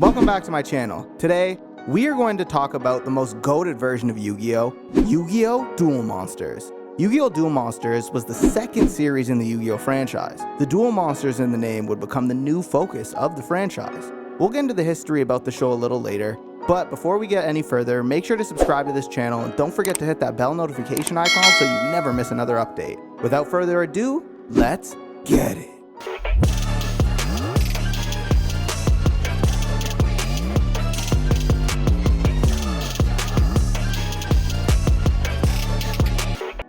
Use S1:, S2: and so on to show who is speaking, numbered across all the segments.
S1: Welcome back to my channel. Today, we are going to talk about the most goated version of Yu-Gi-Oh! Yu-Gi-Oh! Duel Monsters. Yu-Gi-Oh! Duel Monsters was the second series in the Yu-Gi-Oh! Franchise. The Duel Monsters in the name would become the new focus of the franchise. We'll get into the history about the show a little later, but before we get any further, make sure to subscribe to this channel and don't forget to hit that bell notification icon so you never miss another update. Without further ado, let's get it.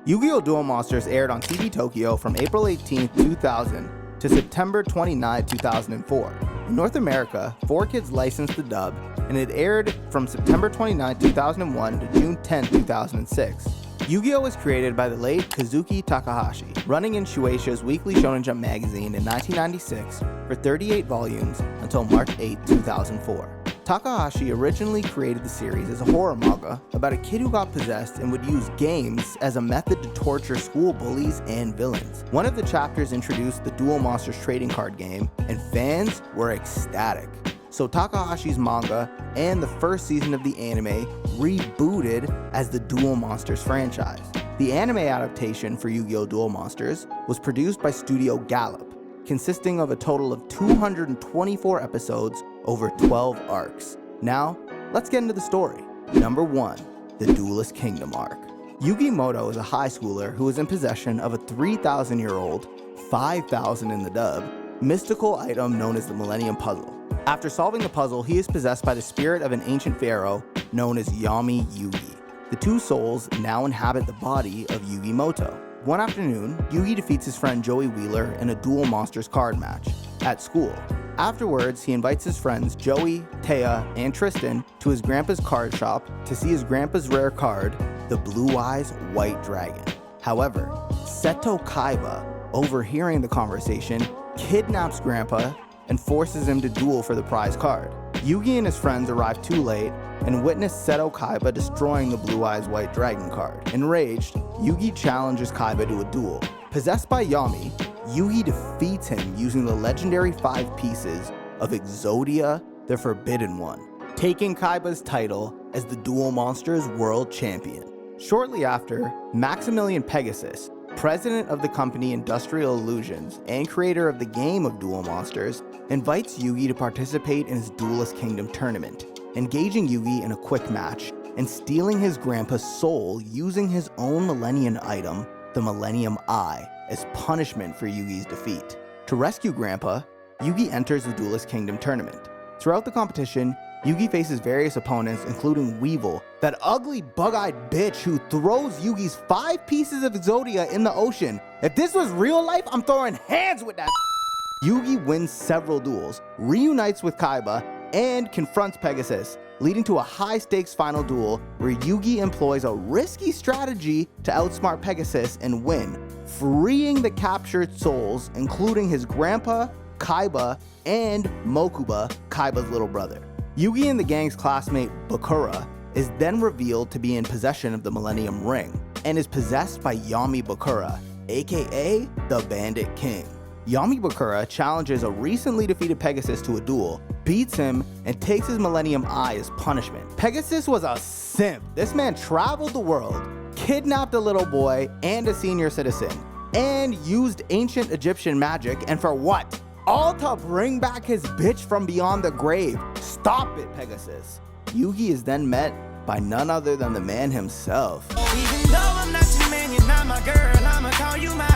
S1: Yu-Gi-Oh! Duel Monsters aired on TV Tokyo from April 18, 2000 to September 29, 2004. In North America, 4Kids licensed the dub, and it aired from September 29, 2001 to June 10, 2006. Yu-Gi-Oh! Was created by the late Kazuki Takahashi, running in Shueisha's Weekly Shonen Jump magazine in 1996 for 38 volumes until March 8, 2004. Takahashi originally created the series as a horror manga about a kid who got possessed and would use games as a method to torture school bullies and villains. One of the chapters introduced the Duel Monsters trading card game, and fans were ecstatic. So Takahashi's manga and the first season of the anime rebooted as the Duel Monsters franchise. The anime adaptation for Yu-Gi-Oh! Duel Monsters was produced by Studio Gallop, consisting of a total of 224 episodes over 12 arcs. Now, let's get into the story. Number 1. The Duelist Kingdom Arc. Yugi Moto is a high schooler who is in possession of a 3,000-year-old, 5,000 in the dub, mystical item known as the Millennium Puzzle. After solving the puzzle, he is possessed by the spirit of an ancient pharaoh known as Yami Yugi. The two souls now inhabit the body of Yugi Moto. One afternoon, Yugi defeats his friend Joey Wheeler in a Duel Monsters card match at school. Afterwards, he invites his friends Joey, Taya, and Tristan to his grandpa's card shop to see his grandpa's rare card, the Blue Eyes White Dragon. However, Seto Kaiba, overhearing the conversation, kidnaps grandpa and forces him to duel for the prize card. Yugi and his friends arrive too late and witness Seto Kaiba destroying the Blue Eyes White Dragon card. Enraged, Yugi challenges Kaiba to a duel. Possessed by Yami, Yugi defeats him using the legendary 5 pieces of Exodia, the Forbidden One, taking Kaiba's title as the Duel Monsters World Champion. Shortly after, Maximilian Pegasus, president of the company Industrial Illusions and creator of the game of Duel Monsters, invites Yugi to participate in his Duelist Kingdom tournament, engaging Yugi in a quick match and stealing his grandpa's soul using his own Millennium item, the Millennium Eye, as punishment for Yugi's defeat. To rescue Grandpa, Yugi enters the Duelist Kingdom tournament. Throughout the competition, Yugi faces various opponents including Weevil, that ugly bug-eyed bitch who throws Yugi's 5 pieces of Exodia in the ocean. If this was real life, I'm throwing hands with that. Yugi wins several duels, reunites with Kaiba, and confronts Pegasus, leading to a high-stakes final duel where Yugi employs a risky strategy to outsmart Pegasus and win, freeing the captured souls, including his grandpa, Kaiba, and Mokuba, Kaiba's little brother. Yugi and the gang's classmate, Bakura, is then revealed to be in possession of the Millennium Ring, and is possessed by Yami Bakura, aka the Bandit King. Yami Bakura challenges a recently defeated Pegasus to a duel, beats him, and takes his Millennium Eye as punishment. Pegasus was a simp. This man traveled the world, kidnapped a little boy and a senior citizen, and used ancient Egyptian magic, and for what? All to bring back his bitch from beyond the grave. Stop it, Pegasus. Yugi is then met by none other than the man himself.
S2: Even though I'm not your man, you're not my girl, I'ma call you my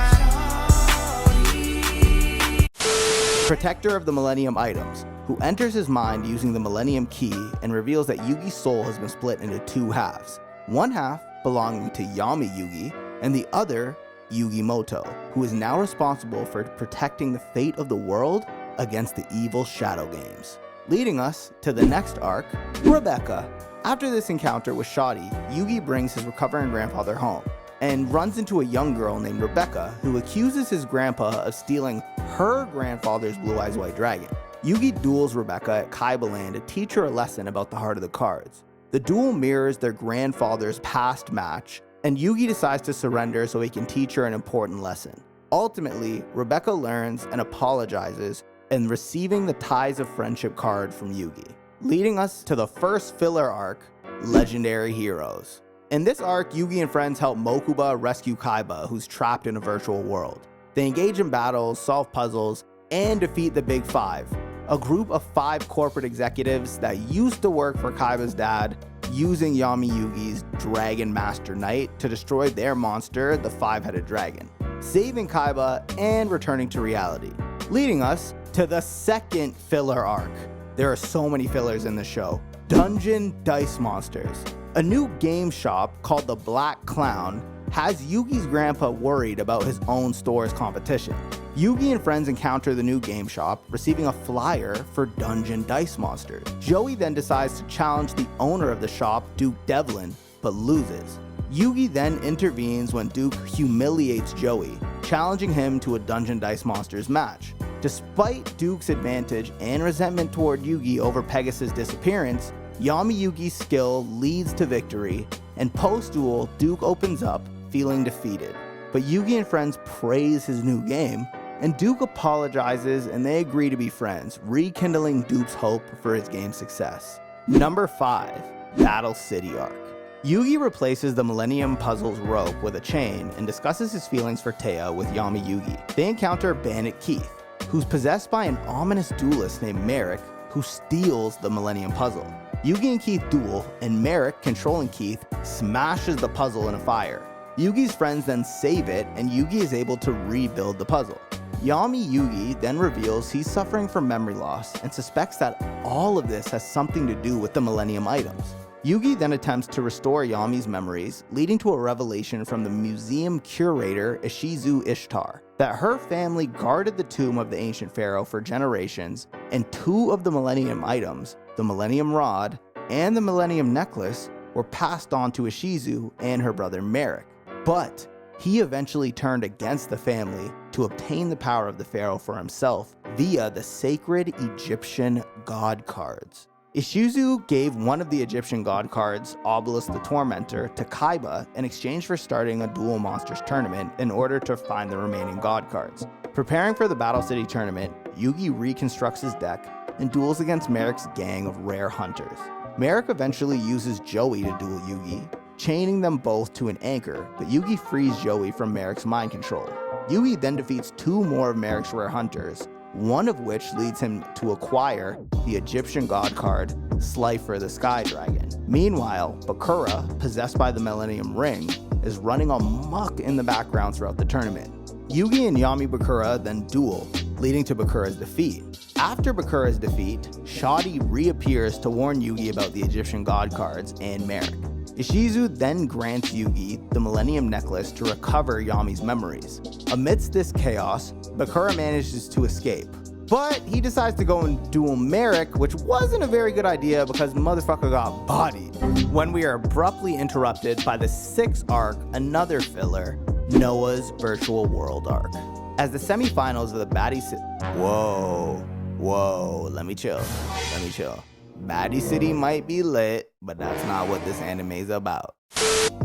S1: Protector of the Millennium items, who enters his mind using the Millennium Key and reveals that Yugi's soul has been split into 2 halves. One half belonging to Yami Yugi, and the other Yugi Moto, who is now responsible for protecting the fate of the world against the evil Shadow Games. Leading us to the next arc, Rebecca. After this encounter with Shoddy, Yugi brings his recovering grandfather home, and runs into a young girl named Rebecca who accuses his grandpa of stealing her grandfather's Blue Eyes White Dragon. Yugi duels Rebecca at Kaiba Land to teach her a lesson about the heart of the cards. The duel mirrors their grandfather's past match, and Yugi decides to surrender so he can teach her an important lesson. Ultimately, Rebecca learns and apologizes, and receiving the Ties of Friendship card from Yugi. leading us to the first filler arc, Legendary Heroes. In this arc, Yugi and friends help Mokuba rescue Kaiba, who's trapped in a virtual world. They engage in battles, solve puzzles, and defeat the Big Five, a group of 5 corporate executives that used to work for Kaiba's dad, using Yami Yugi's Dragon Master Knight to destroy their monster, the 5-headed dragon, saving Kaiba and returning to reality. Leading us to the second filler arc. There are so many fillers in the show. Dungeon Dice Monsters. A new game shop called the Black Clown has Yugi's grandpa worried about his own store's competition. Yugi and friends encounter the new game shop, receiving a flyer for Dungeon Dice Monsters. Joey then decides to challenge the owner of the shop, Duke Devlin, but loses. Yugi then intervenes when Duke humiliates Joey, challenging him to a Dungeon Dice Monsters match. Despite Duke's advantage and resentment toward Yugi over Pegasus' disappearance, Yami Yugi's skill leads to victory, and post-duel, Duke opens up, feeling defeated. But Yugi and friends praise his new game, and Duke apologizes and they agree to be friends, rekindling Duke's hope for his game's success. Number 5, Battle City Arc. Yugi replaces the Millennium Puzzle's rope with a chain and discusses his feelings for Taya with Yami Yugi. They encounter Bandit Keith, who's possessed by an ominous duelist named Merrick, who steals the Millennium Puzzle. Yugi and Keith duel, and Merrick, controlling Keith, smashes the puzzle in a fire. Yugi's friends then save it, and Yugi is able to rebuild the puzzle. Yami Yugi then reveals he's suffering from memory loss and suspects that all of this has something to do with the Millennium items. Yugi then attempts to restore Yami's memories, leading to a revelation from the museum curator Ishizu Ishtar that her family guarded the tomb of the ancient pharaoh for generations, and 2 of the Millennium items, the Millennium Rod and the Millennium Necklace, were passed on to Ishizu and her brother Merrick. But he eventually turned against the family to obtain the power of the pharaoh for himself via the sacred Egyptian god cards. Ishizu gave one of the Egyptian god cards, Obelisk the Tormentor, to Kaiba in exchange for starting a Duel Monsters tournament in order to find the remaining god cards. Preparing for the Battle City tournament, Yugi reconstructs his deck and duels against Merrick's gang of rare hunters. Merrick eventually uses Joey to duel Yugi, chaining them both to an anchor, but Yugi frees Joey from Merrick's mind control. Yugi then defeats 2 more of Merrick's rare hunters, one of which leads him to acquire the Egyptian god card, Slifer the Sky Dragon. Meanwhile, Bakura, possessed by the Millennium Ring, is running amok in the background throughout the tournament. Yugi and Yami Bakura then duel, leading to Bakura's defeat. After Bakura's defeat, Shadi reappears to warn Yugi about the Egyptian god cards and Merrick. Ishizu then grants Yugi the Millennium Necklace to recover Yami's memories. Amidst this chaos, Bakura manages to escape, but he decides to go and duel Merrick, which wasn't a very good idea because motherfucker got bodied. When we are abruptly interrupted by the 6th arc, another filler, Noah's Virtual World Arc. As the semifinals of the Baddie City... Whoa, let me chill. Baddie City might be lit, but that's not what this anime is about.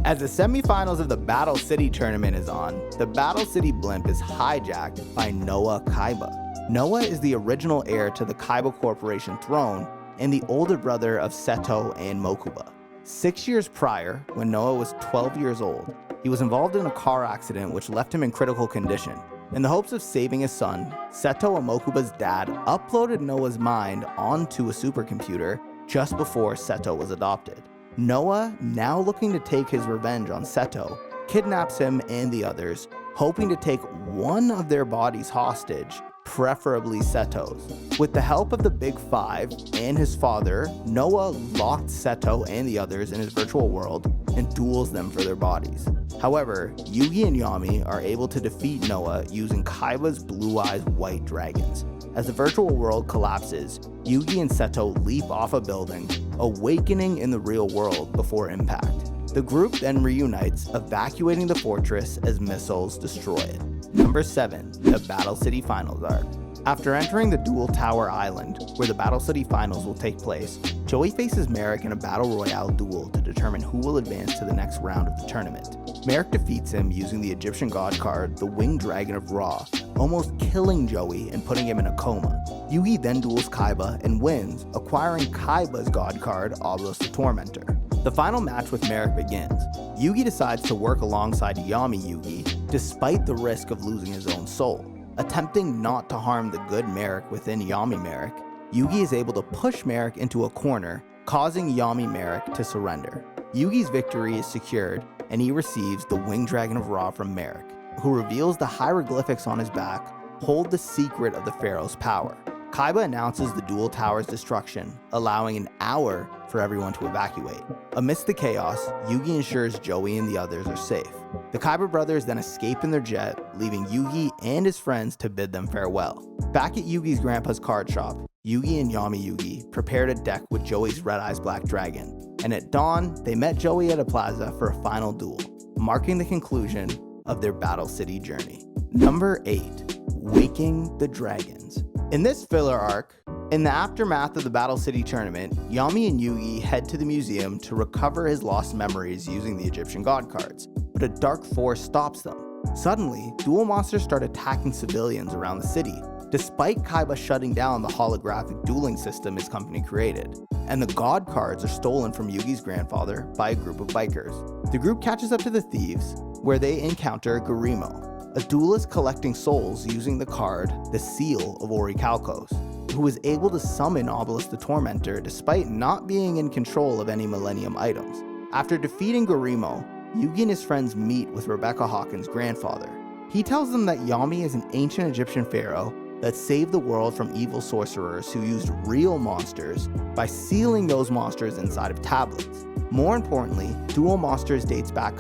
S1: As the semifinals of the Battle City tournament is on, the Battle City blimp is hijacked by Noah Kaiba. Noah is the original heir to the Kaiba Corporation throne and the older brother of Seto and Mokuba. 6 years prior, when Noah was 12 years old, he was involved in a car accident which left him in critical condition. In the hopes of saving his son, Seto and Mokuba's dad uploaded Noah's mind onto a supercomputer just before Seto was adopted. Noah, now looking to take his revenge on Seto, kidnaps him and the others, hoping to take one of their bodies hostage, preferably Seto's. With the help of the Big Five and his father, Noah locked Seto and the others in his virtual world and duels them for their bodies. However, Yugi and Yami are able to defeat Noah using Kaiba's Blue Eyes White Dragons. As the virtual world collapses, Yugi and Seto leap off a building, awakening in the real world before impact. The group then reunites, evacuating the fortress as missiles destroy it. Number 7, the Battle City Finals Arc. After entering the Duel Tower Island, where the Battle City Finals will take place, Joey faces Merrick in a Battle Royale duel to determine who will advance to the next round of the tournament. Merrick defeats him using the Egyptian god card, the Winged Dragon of Ra, almost killing Joey and putting him in a coma. Yugi then duels Kaiba and wins, acquiring Kaiba's god card, Obelisk the Tormentor. The final match with Merrick begins. Yugi decides to work alongside Yami Yugi, despite the risk of losing his own soul. Attempting not to harm the good Merrick within Yami Merrick, Yugi is able to push Merrick into a corner, causing Yami Merrick to surrender. Yugi's victory is secured, and he receives the Winged Dragon of Ra from Merrick, who reveals the hieroglyphics on his back hold the secret of the Pharaoh's power. Kaiba announces the duel tower's destruction, allowing an hour for everyone to evacuate. Amidst the chaos, Yugi ensures Joey and the others are safe. The Kaiba brothers then escape in their jet, leaving Yugi and his friends to bid them farewell. Back at Yugi's grandpa's card shop, Yugi and Yami Yugi prepared a deck with Joey's Red Eyes Black Dragon, and at dawn, they met Joey at a plaza for a final duel, marking the conclusion of their Battle City journey. Number 8. Waking the Dragons. In this filler arc, in the aftermath of the Battle City tournament, Yami and Yugi head to the museum to recover his lost memories using the Egyptian god cards, but a dark force stops them. Suddenly, duel monsters start attacking civilians around the city, despite Kaiba shutting down the holographic dueling system his company created, and the god cards are stolen from Yugi's grandfather by a group of bikers. The group catches up to the thieves, where they encounter Garimo, a duelist collecting souls using the card, the Seal of Orichalcos, who is able to summon Obelisk the Tormentor despite not being in control of any Millennium items. After defeating Garimo, Yugi and his friends meet with Rebecca Hawkins' grandfather. He tells them that Yami is an ancient Egyptian pharaoh that saved the world from evil sorcerers who used real monsters by sealing those monsters inside of tablets. More importantly, Duel Monsters dates back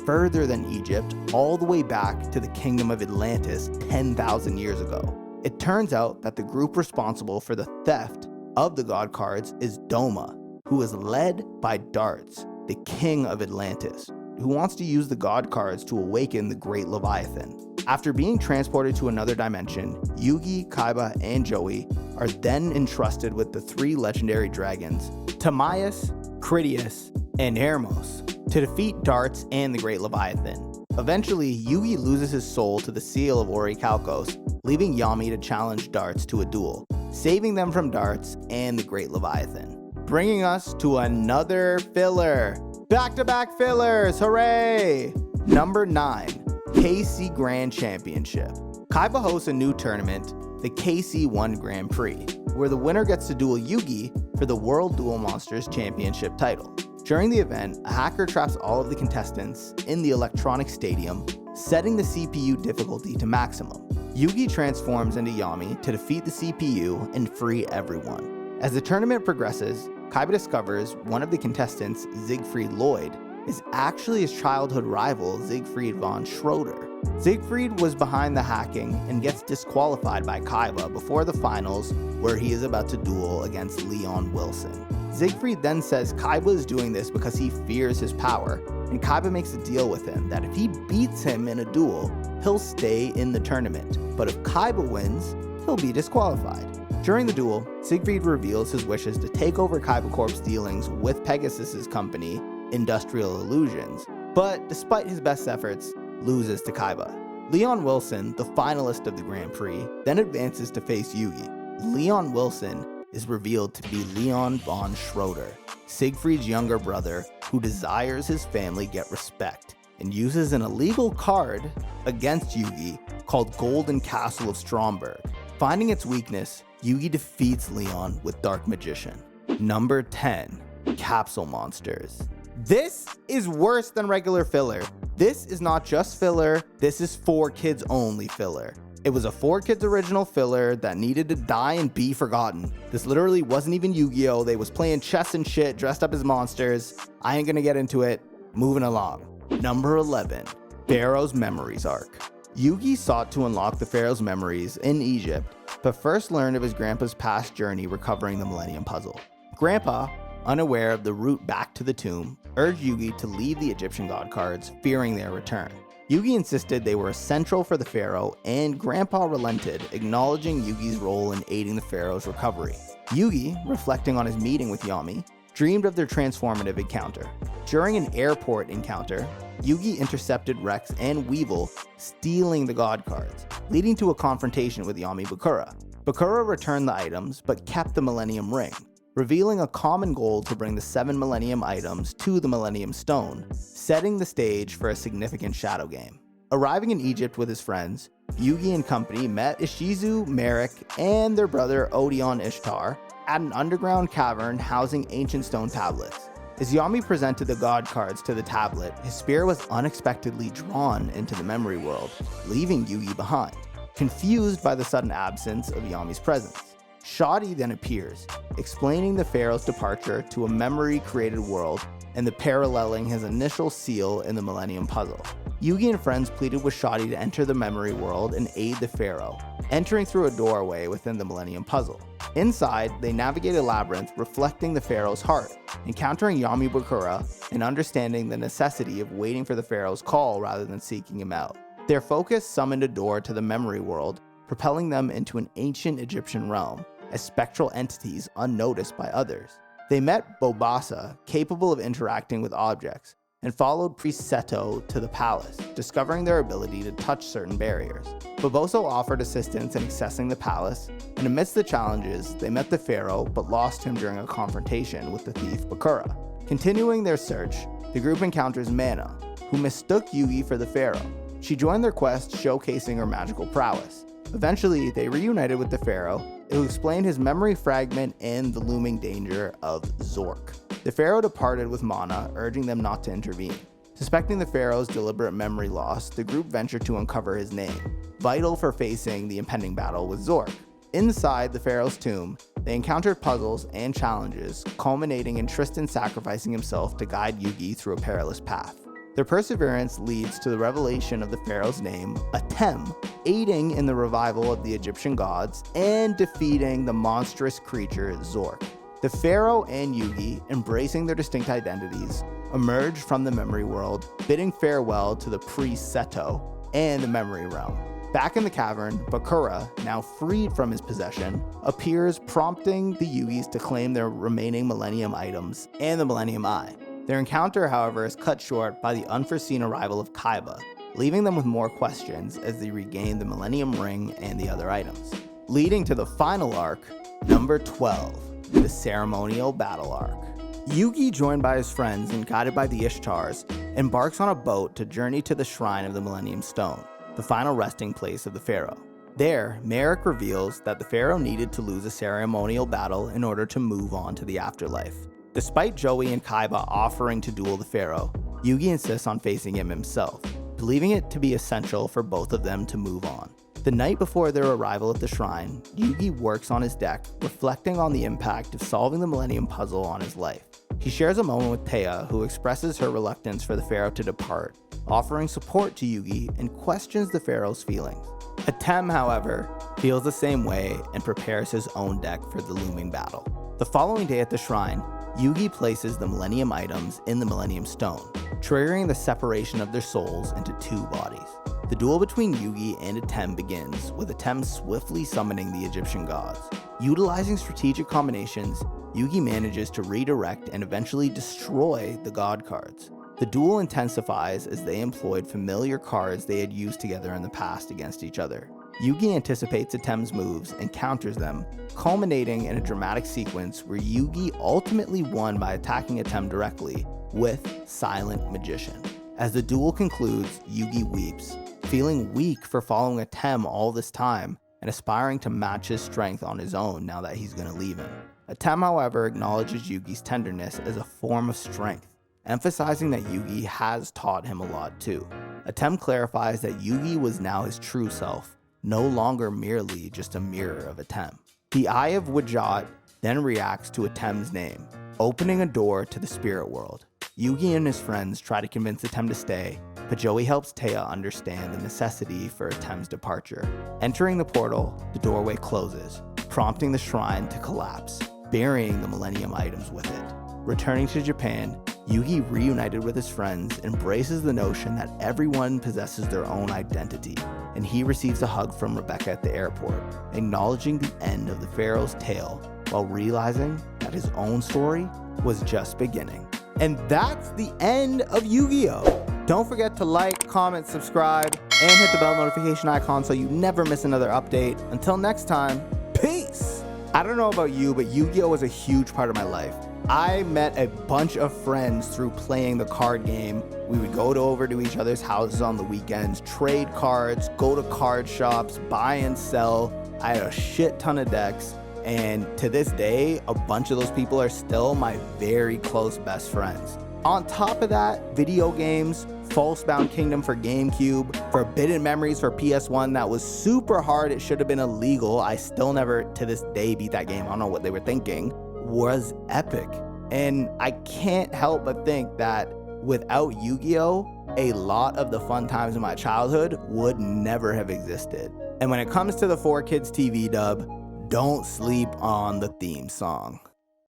S1: further than Egypt, all the way back to the Kingdom of Atlantis 10,000 years ago. It turns out that the group responsible for the theft of the god cards is Doma, who is led by Darts, the king of Atlantis, who wants to use the god cards to awaken the great Leviathan. After being transported to another dimension, Yugi, Kaiba, and Joey are then entrusted with the 3 legendary dragons, Timaeus, Critias, and Hermos, to defeat Darts and the Great Leviathan. Eventually, Yugi loses his soul to the Seal of Orichalcos, leaving Yami to challenge Darts to a duel, saving them from Darts and the Great Leviathan. Bringing us to another filler. Back-to-back fillers, hooray! Number 9, KC Grand Championship. Kaiba hosts a new tournament, the KC1 Grand Prix, where the winner gets to duel Yugi for the World Duel Monsters Championship title. During the event, a hacker traps all of the contestants in the electronic stadium, setting the CPU difficulty to maximum. Yugi transforms into Yami to defeat the CPU and free everyone. As the tournament progresses, Kaiba discovers one of the contestants, Siegfried Lloyd, is actually his childhood rival, Siegfried von Schroeder. Siegfried was behind the hacking and gets disqualified by Kaiba before the finals, where he is about to duel against Leon Wilson. Siegfried then says Kaiba is doing this because he fears his power, and Kaiba makes a deal with him that if he beats him in a duel, he'll stay in the tournament, but if Kaiba wins, he'll be disqualified. During the duel, Siegfried reveals his wishes to take over Kaiba Corp's dealings with Pegasus's company, Industrial Illusions, but despite his best efforts, loses to Kaiba. Leon Wilson, the finalist of the Grand Prix, then advances to face Yugi. Leon Wilson is revealed to be Leon von Schroeder, Siegfried's younger brother who desires his family get respect and uses an illegal card against Yugi called Golden Castle of Stromberg. Finding its weakness, Yugi defeats Leon with Dark Magician. Number 10, Capsule Monsters. This is worse than regular filler. This is not just filler, this is 4Kids only filler. It was a 4Kids original filler that needed to die and be forgotten. This literally wasn't even Yu-Gi-Oh! They was playing chess and shit, dressed up as monsters. I ain't gonna get into it. Moving along. Number 11, Pharaoh's Memories Arc. Yugi sought to unlock the Pharaoh's memories in Egypt, but first learned of his grandpa's past journey recovering the Millennium Puzzle. Grandpa, unaware of the route back to the tomb, urged Yugi to leave the Egyptian god cards, fearing their return. Yugi insisted they were essential for the Pharaoh, and Grandpa relented, acknowledging Yugi's role in aiding the Pharaoh's recovery. Yugi, reflecting on his meeting with Yami, dreamed of their transformative encounter. During an airport encounter, Yugi intercepted Rex and Weevil, stealing the God cards, leading to a confrontation with Yami Bakura. Bakura returned the items, but kept the Millennium Ring, revealing a common goal to bring the 7 Millennium items to the Millennium Stone, setting the stage for a significant shadow game. Arriving in Egypt with his friends, Yugi and company met Ishizu, Merrick, and their brother Odeon Ishtar at an underground cavern housing ancient stone tablets. As Yami presented the God cards to the tablet, his spirit was unexpectedly drawn into the memory world, leaving Yugi behind, confused by the sudden absence of Yami's presence. Shadi then appears, explaining the Pharaoh's departure to a memory-created world and the paralleling his initial seal in the Millennium Puzzle. Yugi and friends pleaded with Shadi to enter the memory world and aid the Pharaoh, entering through a doorway within the Millennium Puzzle. Inside, they navigate a labyrinth reflecting the Pharaoh's heart, encountering Yami Bakura and understanding the necessity of waiting for the Pharaoh's call rather than seeking him out. Their focus summoned a door to the memory world, propelling them into an ancient Egyptian realm, as spectral entities unnoticed by others. They met Bobasa, capable of interacting with objects, and followed Priest Seto to the palace, discovering their ability to touch certain barriers. Boboso offered assistance in accessing the palace, and amidst the challenges, they met the Pharaoh but lost him during a confrontation with the thief Bakura. Continuing their search, the group encounters Mana, who mistook Yugi for the Pharaoh. She joined their quest, showcasing her magical prowess. Eventually, they reunited with the Pharaoh, who explained his memory fragment and the looming danger of Zork. The Pharaoh departed with Mana, urging them not to intervene. Suspecting the Pharaoh's deliberate memory loss, the group ventured to uncover his name, vital for facing the impending battle with Zork. Inside the Pharaoh's tomb, they encountered puzzles and challenges, culminating in Tristan sacrificing himself to guide Yugi through a perilous path. Their perseverance leads to the revelation of the Pharaoh's name, Atem, aiding in the revival of the Egyptian gods and defeating the monstrous creature Zork. The Pharaoh and Yugi, embracing their distinct identities, emerge from the memory world, bidding farewell to the priest Seto and the memory realm. Back in the cavern, Bakura, now freed from his possession, appears, prompting the Yugis to claim their remaining Millennium items and the Millennium Eye. Their encounter, however, is cut short by the unforeseen arrival of Kaiba, leaving them with more questions as they regain the Millennium Ring and the other items. Leading to the final arc, number 12, the Ceremonial Battle Arc. Yugi, joined by his friends and guided by the Ishtars, embarks on a boat to journey to the Shrine of the Millennium Stone, the final resting place of the Pharaoh. There, Merrick reveals that the Pharaoh needed to lose a ceremonial battle in order to move on to the afterlife. Despite Joey and Kaiba offering to duel the Pharaoh, Yugi insists on facing him himself, believing it to be essential for both of them to move on. The night before their arrival at the shrine, Yugi works on his deck, reflecting on the impact of solving the Millennium Puzzle on his life. He shares a moment with Taya, who expresses her reluctance for the Pharaoh to depart, offering support to Yugi and questions the Pharaoh's feelings. Atem, however, feels the same way and prepares his own deck for the looming battle. The following day at the shrine, Yugi places the Millennium items in the Millennium Stone, triggering the separation of their souls into two bodies. The duel between Yugi and Atem begins, with Atem swiftly summoning the Egyptian gods. Utilizing strategic combinations, Yugi manages to redirect and eventually destroy the god cards. The duel intensifies as they employed familiar cards they had used together in the past against each other. Yugi anticipates Atem's moves and counters them, culminating in a dramatic sequence where Yugi ultimately won by attacking Atem directly with Silent Magician. As the duel concludes, Yugi weeps, feeling weak for following Atem all this time and aspiring to match his strength on his own now that he's going to leave him. Atem, however, acknowledges Yugi's tenderness as a form of strength, emphasizing that Yugi has taught him a lot too. Atem clarifies that Yugi was now his true self, no longer merely just a mirror of Atem. The Eye of Wadjat then reacts to Atem's name, opening a door to the spirit world. Yugi and his friends try to convince Atem to stay, but Joey helps Taya understand the necessity for Atem's departure. Entering the portal, the doorway closes, prompting the shrine to collapse, burying the Millennium items with it. Returning to Japan, Yugi, reunited with his friends, embraces the notion that everyone possesses their own identity, and he receives a hug from Rebecca at the airport, acknowledging the end of the Pharaoh's tale while realizing that his own story was just beginning. And that's the end of Yu-Gi-Oh! Don't forget to like, comment, subscribe, and hit the bell notification icon so you never miss another update. Until next time, peace! I don't know about you, but Yu-Gi-Oh! Was a huge part of my life. I met a bunch of friends through playing the card game. We would go over to each other's houses on the weekends, trade cards, go to card shops, buy and sell. I had a shit ton of decks, and to this day, a bunch of those people are still my very close best friends. On top of that, video games, Falsebound Kingdom for GameCube, Forbidden Memories for PS1 that was super hard, it should have been illegal. I still never, to this day, beat that game. I don't know what they were thinking. Was epic. And I can't help but think that without Yu-Gi-Oh!, a lot of the fun times in my childhood would never have existed. And when it comes to the 4Kids TV dub, don't sleep on the theme song.